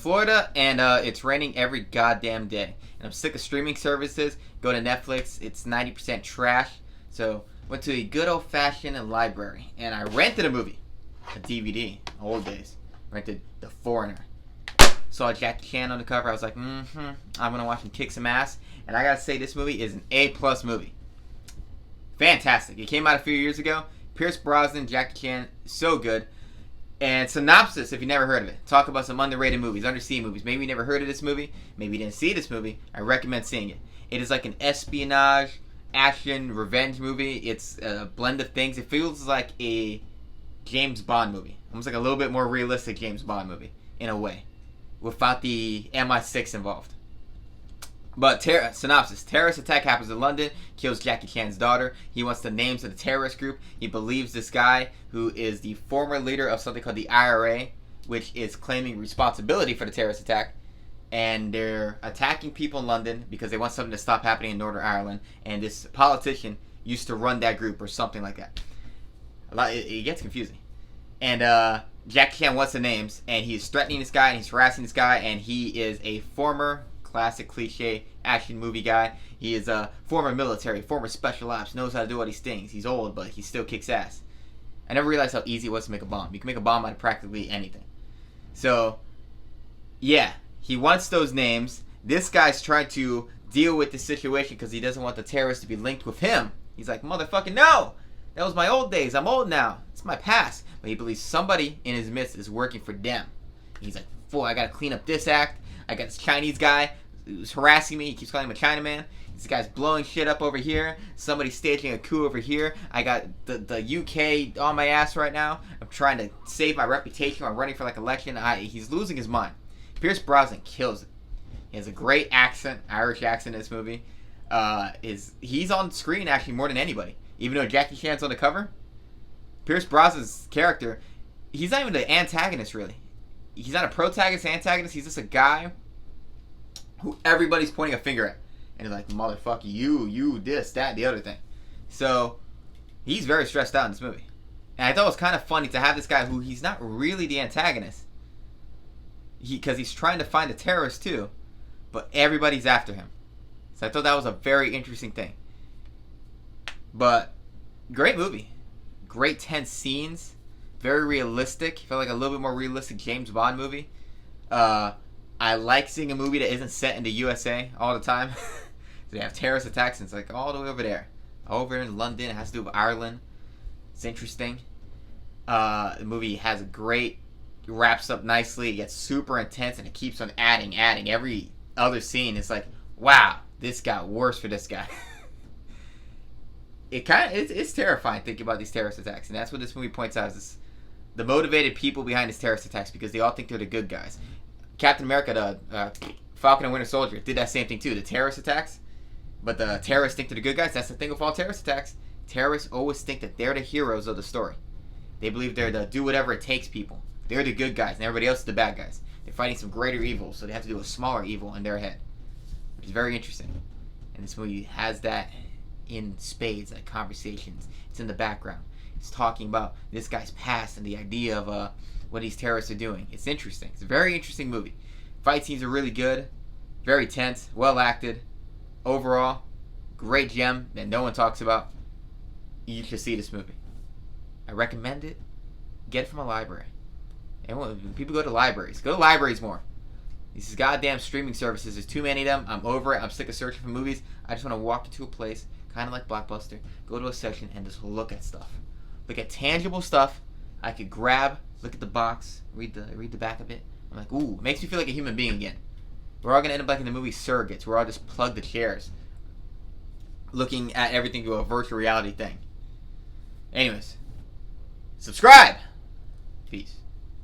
Florida, and it's raining every goddamn day. And I'm sick of streaming services. Go to Netflix. It's 90% trash. So went to a good old-fashioned library, and I rented a movie, a DVD, old days. Rented The Foreigner. Saw Jackie Chan on the cover. I was like, I'm gonna watch him kick some ass. And I gotta say, this movie is an A+ movie. Fantastic. It came out a few years ago. Pierce Brosnan, Jackie Chan, so good. And synopsis, if you never heard of it. Talk about some underrated movies, undersea movies. Maybe you never heard of this movie. Maybe you didn't see this movie. I recommend seeing it. It is like an espionage, action, revenge movie. It's a blend of things. It feels like a James Bond movie. Almost like a little bit more realistic James Bond movie, in a way. Without the MI6 involved. But synopsis. Terrorist attack happens in London. Kills Jackie Chan's daughter. He wants the names of the terrorist group. He believes this guy, who is the former leader of something called the IRA, which is claiming responsibility for the terrorist attack. And they're attacking people in London because they want something to stop happening in Northern Ireland. And this politician used to run that group or something like that. It gets confusing. And Jackie Chan wants the names. And he's threatening this guy and he's harassing this guy. And he is a former classic cliche action movie guy. He is a former military, former special ops, knows how to do all these things. He's old, but he still kicks ass. I never realized how easy it was to make a bomb. You can make a bomb out of practically anything. So, yeah, he wants those names. This guy's trying to deal with the situation because he doesn't want the terrorists to be linked with him. He's like, motherfucking no! That was my old days. I'm old now. It's my past. But he believes somebody in his midst is working for them. He's like, boy, I gotta clean up this act. I got this Chinese guy who's harassing me. He keeps calling him a Chinaman. This guy's blowing shit up over here. Somebody's staging a coup over here. I got the UK on my ass right now. I'm trying to save my reputation. I'm running for like election. He's losing his mind. Pierce Brosnan kills it. He has a great accent, Irish accent in this movie. He's on screen actually more than anybody. Even though Jackie Chan's on the cover, Pierce Brosnan's character, he's not even the antagonist really. He's not a protagonist, antagonist. He's just a guy who everybody's pointing a finger at. And he's like, motherfucker, you, this, that, the other thing. So, he's very stressed out in this movie. And I thought it was kind of funny to have this guy who he's not really the antagonist. Because he's trying to find a terrorist too. But everybody's after him. So I thought that was a very interesting thing. But, great movie. Great tense scenes. Very realistic. Felt like a little bit more realistic James Bond movie. I like seeing a movie that isn't set in the USA all the time. So they have terrorist attacks and it's like all the way over there. Over in London. It has to do with Ireland. It's interesting. The movie has a great... It wraps up nicely. It gets super intense and it keeps on adding. Every other scene is like, wow, this got worse for this guy. It's terrifying thinking about these terrorist attacks. And that's what this movie points out is the motivated people behind these terrorist attacks because they all think they're the good guys. Captain America, the Falcon and Winter Soldier, did that same thing too. The terrorist attacks. But the terrorists think they're the good guys. That's the thing with all terrorist attacks. Terrorists always think that they're the heroes of the story. They believe they're the do whatever it takes people. They're the good guys and everybody else is the bad guys. They're fighting some greater evil, so they have to do a smaller evil in their head. Which is very interesting. And this movie has that in spades, like conversations. It's in the background. It's talking about this guy's past and the idea of what these terrorists are doing. It's interesting. It's a very interesting movie. Fight scenes are really good. Very tense. Well acted. Overall, great gem that no one talks about. You should see this movie. I recommend it. Get it from a library. And people go to libraries. Go to libraries more. These goddamn streaming services, there's too many of them. I'm over it. I'm sick of searching for movies. I just want to walk into a place, kind of like Blockbuster, go to a section and just look at stuff. Look at tangible stuff I could grab, look at the box, read the back of it. I'm like, ooh, makes me feel like a human being again. We're all going to end up like in the movie Surrogates. We're all just plugged to chairs, looking at everything through a virtual reality thing. Anyways, subscribe! Peace.